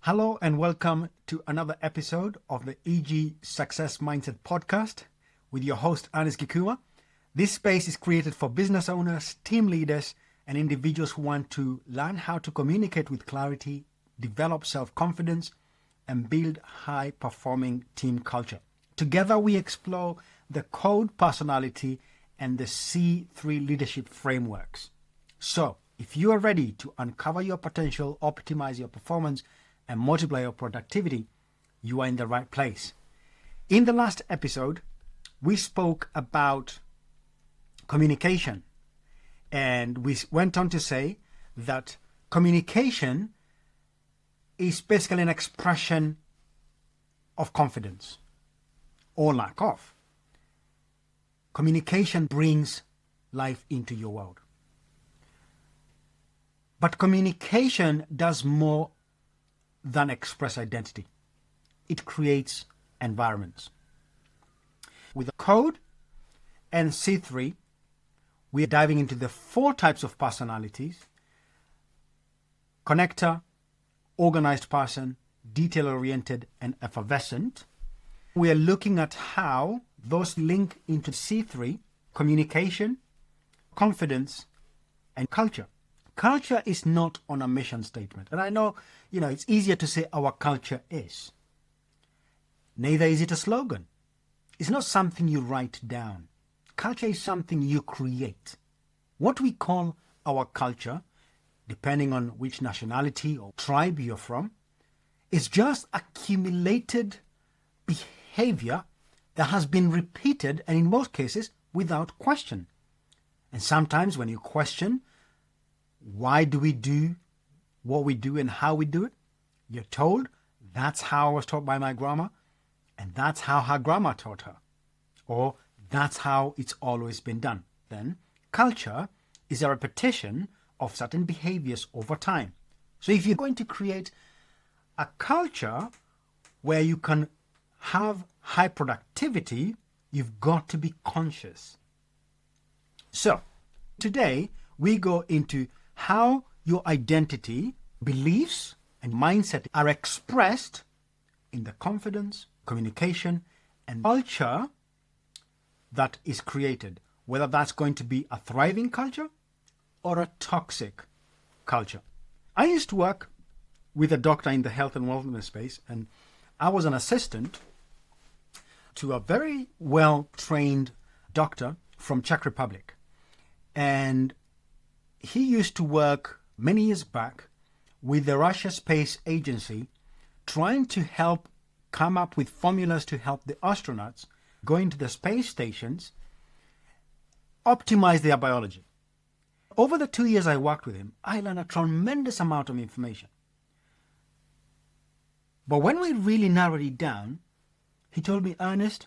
Hello and welcome to another episode of the EG Success Mindset Podcast with your host, Anis Gikuma. This space is created for business owners, team leaders, and individuals who want to learn how to communicate with clarity, develop self-confidence, and build high-performing team culture. Together, we explore the C.O.D.E personality and the C3 leadership frameworks. So, if you are ready to uncover your potential, optimize your performance, and multiply your productivity, you are in the right place. In the last episode, we spoke about communication, and we went on to say that communication is basically an expression of confidence or lack of. Communication brings life into your world. But communication does more than express identity. It creates environments. With C.O.D.E and C3, we are diving into the 4 types of personalities: connector, organized person, detail-oriented, and effervescent. We are looking at how those link into C3, communication, confidence, and culture. Culture is not on a mission statement. And I know, it's easier to say our culture is. Neither is it a slogan. It's not something you write down. Culture is something you create. What we call our culture, depending on which nationality or tribe you're from, is just accumulated behavior that has been repeated, and in most cases, without question. And sometimes when you question, why do we do what we do and how we do it? You're told, that's how I was taught by my grandma, and that's how her grandma taught her. Or that's how it's always been done. Then, culture is a repetition of certain behaviors over time. So if you're going to create a culture where you can have high productivity, you've got to be conscious. So, today we go into how your identity, beliefs, and mindset are expressed in the confidence, communication, and culture that is created, whether that's going to be a thriving culture or a toxic culture. I used to work with a doctor in the health and wellness space, and I was an assistant to a very well-trained doctor from Czech Republic. And he used to work many years back with the Russia Space Agency, trying to help come up with formulas to help the astronauts go into the space stations, optimize their biology. Over the 2 years I worked with him, I learned a tremendous amount of information. But when we really narrowed it down, he told me, Ernest,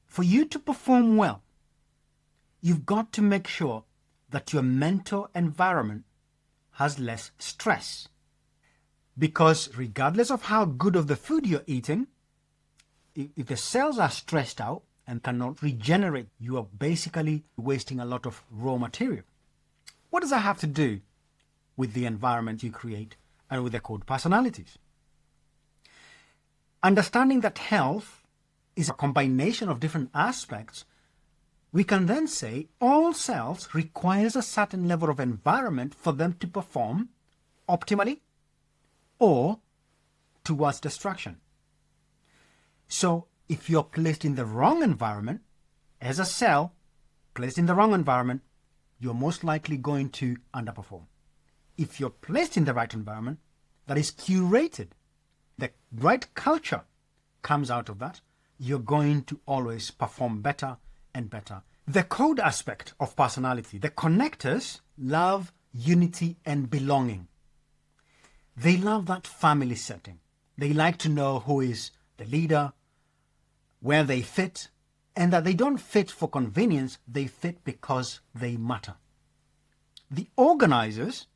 for you to perform well, you've got to make sure that your mental environment has less stress. Because regardless of how good of the food you're eating, if the cells are stressed out and cannot regenerate, you are basically wasting a lot of raw material. What does that have to do with the environment you create and with the C.O.D.E personalities? Understanding that health is a combination of different aspects, we can then say all cells requires a certain level of environment for them to perform optimally or towards destruction. So if you're placed in the wrong environment, as a cell placed in the wrong environment, you're most likely going to underperform. If you're placed in the right environment that is curated, the right culture comes out of that, you're going to always perform better and better. The C.O.D.E aspect of personality, the connectors love unity and belonging. They love that family setting. They like to know who is the leader, where they fit, and that they don't fit for convenience, they fit because they matter. The organizers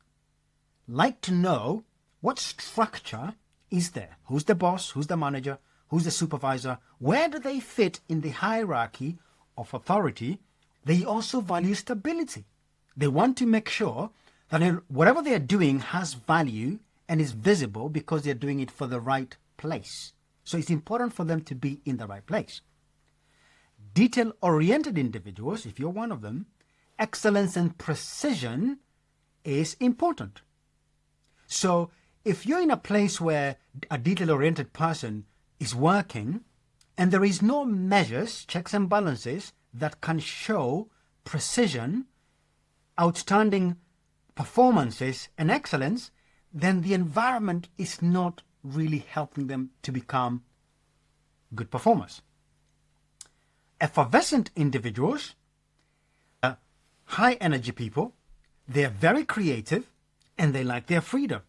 like to know what structure is there. Who's the boss? Who's the manager? Who's the supervisor? Where do they fit in the hierarchy of authority? They also value stability. They want to make sure that whatever they are doing has value and is visible because they're doing it for the right place. So it's important for them to be in the right place. Detail-oriented individuals, if you're one of them, excellence and precision is important. So if you're in a place where a detail-oriented person is working and there is no measures, checks and balances that can show precision, outstanding performances and excellence, then the environment is not really helping them to become good performers. Effervescent individuals, high energy people, they're very creative and they like their freedom.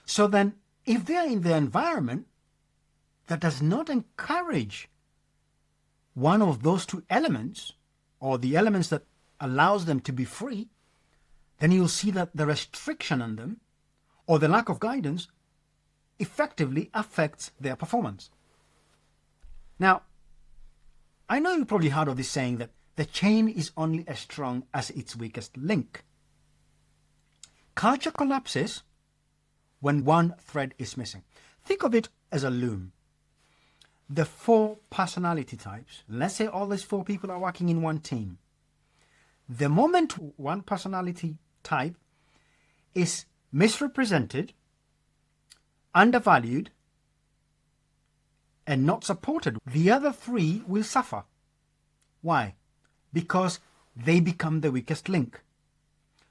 So then if they're in the environment that does not encourage one of those two elements, or the elements that allows them to be free, then you'll see that the restriction on them or the lack of guidance effectively affects their performance. Now, I know you probably heard of this saying that the chain is only as strong as its weakest link. Culture collapses when one thread is missing. Think of it as a loom. The 4 personality types, let's say all these 4 people are working in one team. The moment one personality type is misrepresented, undervalued, and not supported, the other 3 will suffer. Why? Because they become the weakest link.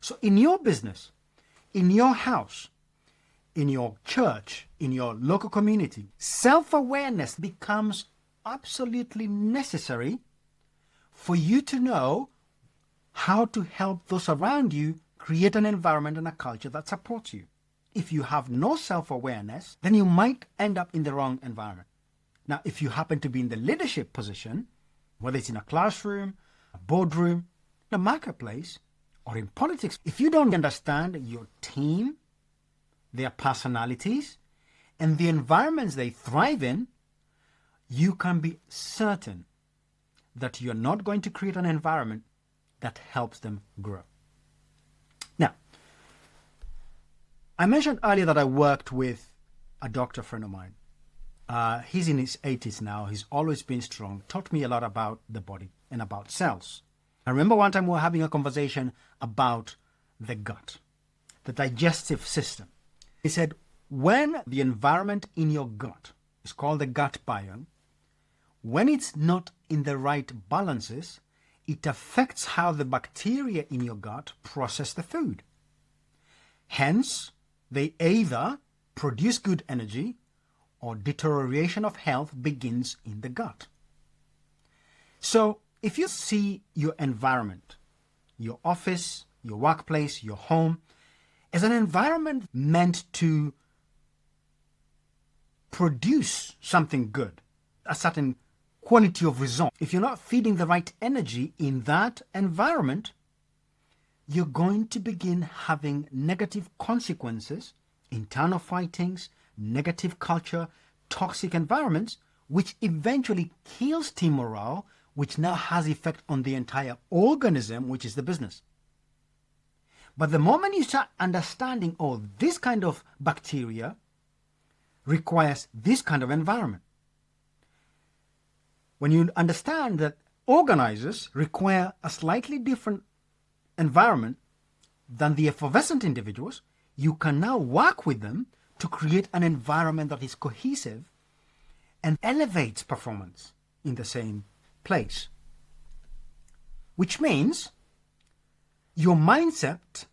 So in your business, in your house, in your church, in your local community, self-awareness becomes absolutely necessary for you to know how to help those around you create an environment and a culture that supports you. If you have no self-awareness, then you might end up in the wrong environment. Now, if you happen to be in the leadership position, whether it's in a classroom, a boardroom, a marketplace, or in politics, if you don't understand your team, their personalities, and the environments they thrive in, you can be certain that you're not going to create an environment that helps them grow. Now, I mentioned earlier that I worked with a doctor friend of mine. He's in his 80s now. He's always been strong. Taught me a lot about the body and about cells. I remember one time we were having a conversation about the gut, the digestive system. He said, when the environment in your gut is called the gut biome, when it's not in the right balances, it affects how the bacteria in your gut process the food. Hence, they either produce good energy or deterioration of health begins in the gut. So, if you see your environment, your office, your workplace, your home, as an environment meant to produce something good, a certain quality of result, if you're not feeding the right energy in that environment, you're going to begin having negative consequences, internal fightings, negative culture, toxic environments, which eventually kills team morale, which now has effect on the entire organism, which is the business. But the moment you start understanding, oh, this kind of bacteria requires this kind of environment. When you understand that organizers require a slightly different environment than the effervescent individuals, you can now work with them to create an environment that is cohesive and elevates performance in the same place. Which means your mindset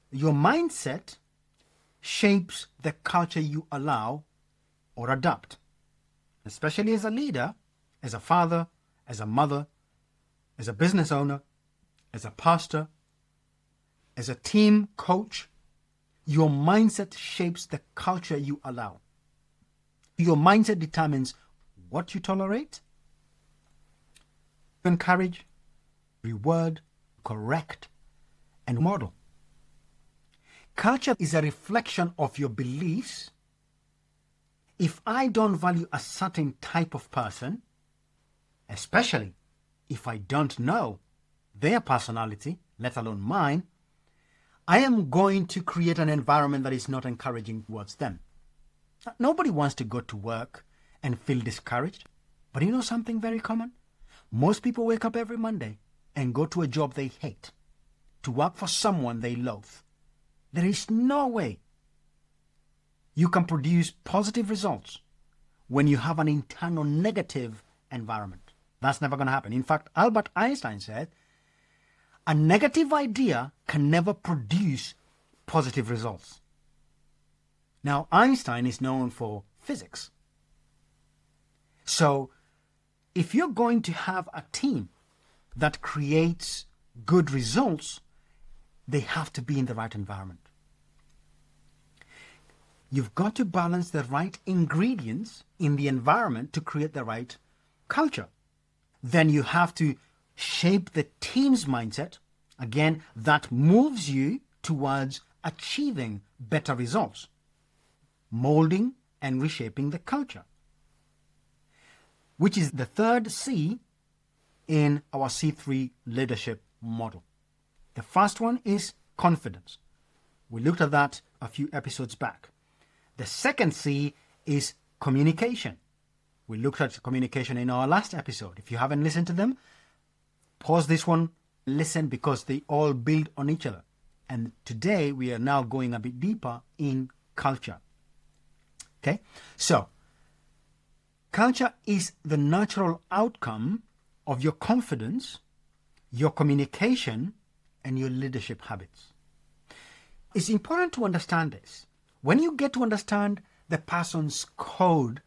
shapes the culture you allow or adopt. Especially as a leader, as a father, as a mother, as a business owner, as a pastor, as a team coach, your mindset shapes the culture you allow. Your mindset determines what you tolerate, encourage, reward, correct, and model. Culture is a reflection of your beliefs. If I don't value a certain type of person, especially if I don't know their personality, let alone mine, I am going to create an environment that is not encouraging towards them. Nobody wants to go to work and feel discouraged. But you know something very common? Most people wake up every Monday and go to a job they hate, to work for someone they loathe. There is no way you can produce positive results when you have an internal negative environment. That's never going to happen. In fact, Albert Einstein said, a negative idea can never produce positive results. Now, Einstein is known for physics. So, if you're going to have a team that creates good results, they have to be in the right environment. You've got to balance the right ingredients in the environment to create the right culture. Then you have to shape the team's mindset, again, that moves you towards achieving better results, molding and reshaping the culture, which is the third C in our C3 leadership model. The first one is confidence. We looked at that a few episodes back. The second C is communication. We looked at communication in our last episode. If you haven't listened to them, pause this one, listen, because they all build on each other. And today we are now going a bit deeper in culture. Okay? So, culture is the natural outcome of your confidence, your communication, and your leadership habits. It's important to understand this. When you get to understand the person's code,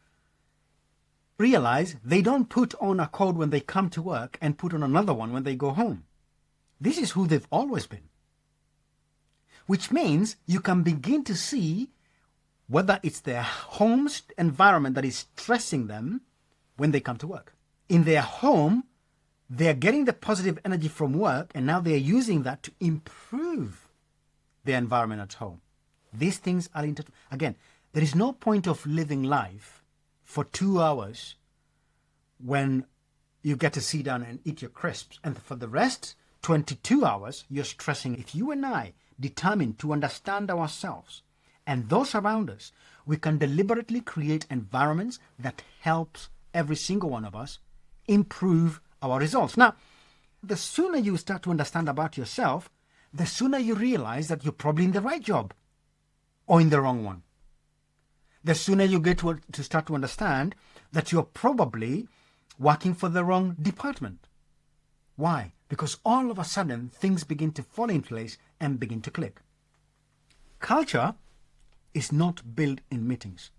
realize they don't put on a code when they come to work and put on another one when they go home. This is who they've always been. Which means you can begin to see whether it's their home environment that is stressing them when they come to work. In their home, they're getting the positive energy from work, and now they're using that to improve their environment at home. These things are again, there is no point of living life for 2 hours when you get to sit down and eat your crisps, and for the rest 22 hours you're stressing. If you and I determine to understand ourselves and those around us, we can deliberately create environments that helps every single one of us improve our results. Now, the sooner you start to understand about yourself, the sooner you realize that you're probably in the right job or in the wrong one. The sooner you get to start to understand that you're probably working for the wrong department. Why? Because all of a sudden things begin to fall in place and begin to click. Culture is not built in meetings.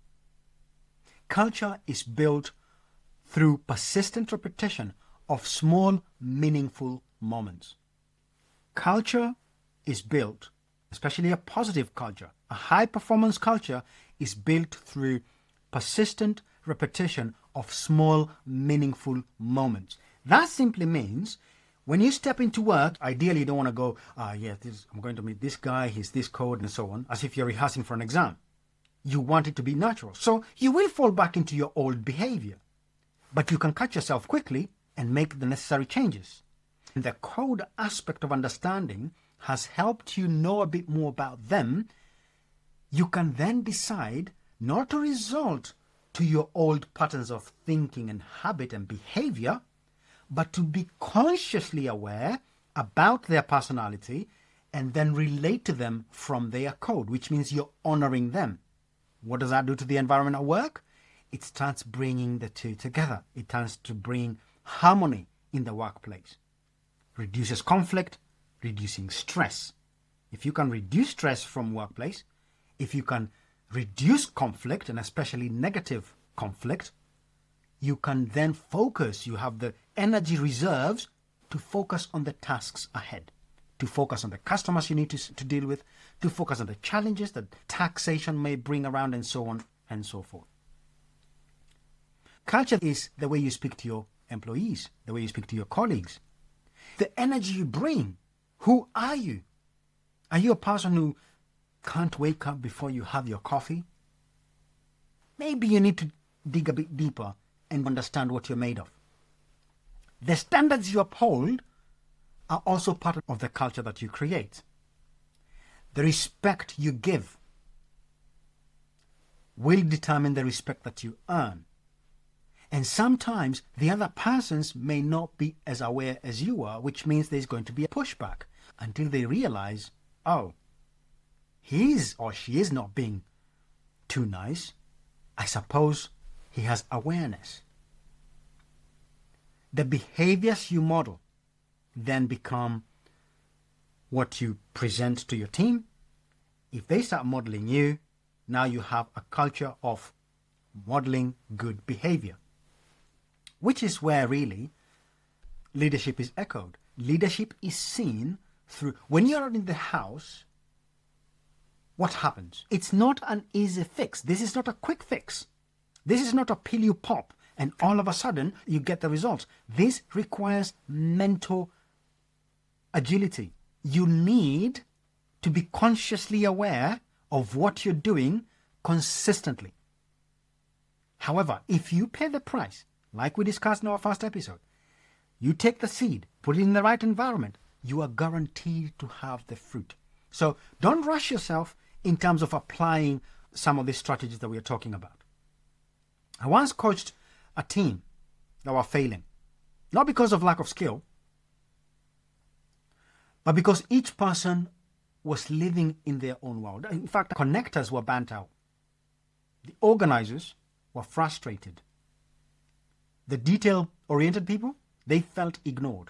Culture is built through persistent repetition of small, meaningful moments. Culture is built, especially a positive culture, a high-performance culture is built through persistent repetition of small, meaningful moments. That simply means when you step into work, ideally you don't want to go, I'm going to meet this guy, he's this code, and so on, as if you're rehearsing for an exam. You want it to be natural. So you will fall back into your old behavior. But you can catch yourself quickly and make the necessary changes. And the code aspect of understanding has helped you know a bit more about them. You can then decide not to resort to your old patterns of thinking and habit and behavior, but to be consciously aware about their personality and then relate to them from their code, which means you're honoring them. What does that do to the environment at work? It starts bringing the two together. It starts to bring harmony in the workplace. Reduces conflict, reducing stress. If you can reduce stress from workplace, if you can reduce conflict, and especially negative conflict, you can then focus. You have the energy reserves to focus on the tasks ahead, to focus on the customers you need to deal with, to focus on the challenges that taxation may bring around, and so on and so forth. Culture is the way you speak to your employees, the way you speak to your colleagues, the energy you bring. Who are you? Are you a person who can't wake up before you have your coffee? Maybe you need to dig a bit deeper and understand what you're made of. The standards you uphold are also part of the culture that you create. The respect you give will determine the respect that you earn. And sometimes the other persons may not be as aware as you are, which means there's going to be a pushback until they realize, oh, he is or she is not being too nice. I suppose he has awareness. The behaviors you model then become what you present to your team. If they start modeling you, now you have a culture of modeling good behavior, which is where really leadership is echoed. Leadership is seen through, when you're in the house, what happens? It's not an easy fix. This is not a quick fix. This is not a pill you pop and all of a sudden you get the results. This requires mental agility. You need to be consciously aware of what you're doing consistently. However, if you pay the price, like we discussed in our first episode, you take the seed, put it in the right environment, you are guaranteed to have the fruit. So don't rush yourself in terms of applying some of these strategies that we are talking about. I once coached a team that were failing, not because of lack of skill, but because each person was living in their own world. In fact, the connectors were burnt out. The organizers were frustrated. The detail-oriented people, they felt ignored.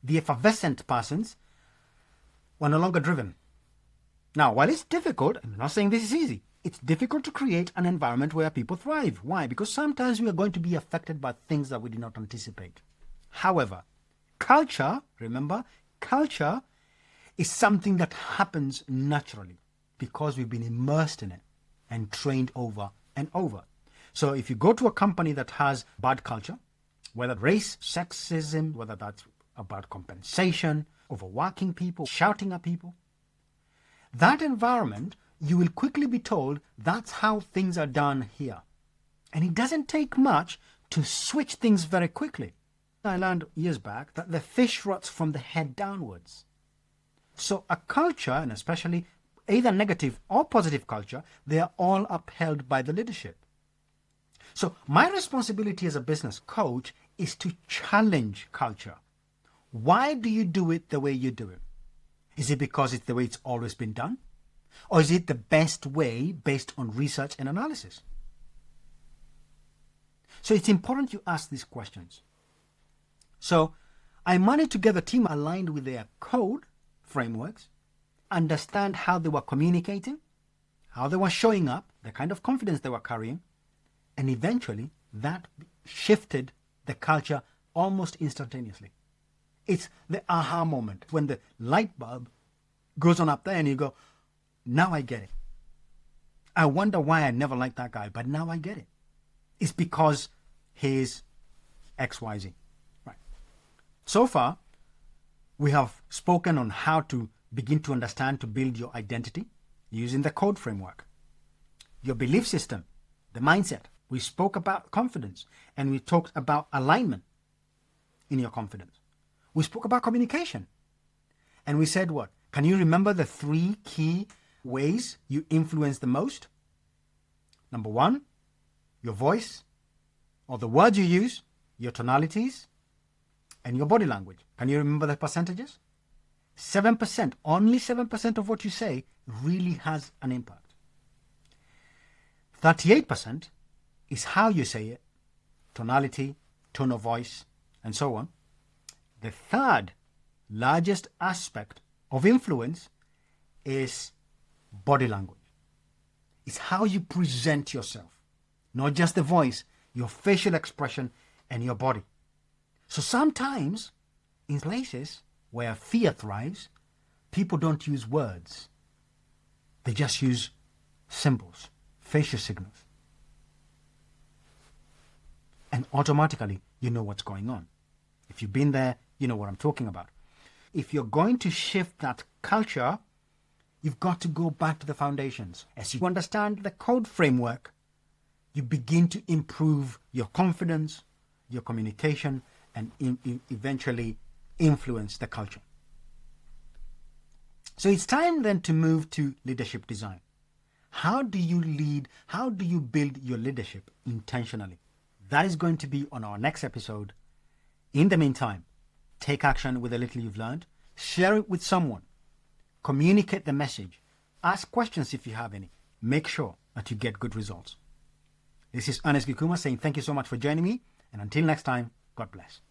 The effervescent persons were no longer driven. Now, while it's difficult, I'm not saying this is easy, it's difficult to create an environment where people thrive. Why? Because sometimes we are going to be affected by things that we did not anticipate. However, culture, remember, culture is something that happens naturally because we've been immersed in it and trained over and over. So if you go to a company that has bad culture, whether race, sexism, whether that's about compensation, overworking people, shouting at people, that environment, you will quickly be told that's how things are done here. And it doesn't take much to switch things very quickly. I learned years back that the fish rots from the head downwards. So a culture, and especially either negative or positive culture, they are all upheld by the leadership. So my responsibility as a business coach is to challenge culture. Why do you do it the way you do it? Is it because it's the way it's always been done? Or is it the best way based on research and analysis? So it's important you ask these questions. So I managed to get the team aligned with their code frameworks, understand how they were communicating, how they were showing up, the kind of confidence they were carrying, and eventually that shifted the culture almost instantaneously. It's the aha moment when the light bulb goes on up there and you go, now I get it. I wonder why I never liked that guy, but now I get it. It's because he's XYZ. Right. So far, we have spoken on how to begin to understand, to build your identity using the CODE framework. Your belief system, the mindset. We spoke about confidence and we talked about alignment in your confidence. We spoke about communication and we said what? Can you remember the 3 key ways you influence the most? Number 1, your voice or the words you use, your tonalities, and your body language. Can you remember the percentages? 7%, only 7% of what you say really has an impact. 38% is how you say it, tonality, tone of voice, and so on. The third largest aspect of influence is body language. It's how you present yourself, not just the voice, your facial expression, and your body. So sometimes, in places where fear thrives, people don't use words. They just use symbols, facial signals. And automatically, you know what's going on. If you've been there, you know what I'm talking about. If you're going to shift that culture, you've got to go back to the foundations. As you understand the CODE framework, you begin to improve your confidence, your communication, and eventually influence the culture. So it's time then to move to leadership design. How do you lead? How do you build your leadership intentionally? That is going to be on our next episode. In the meantime, take action with the little you've learned. Share it with someone. Communicate the message. Ask questions if you have any. Make sure that you get good results. This is Ernest Gikuma saying thank you so much for joining me. And until next time, God bless.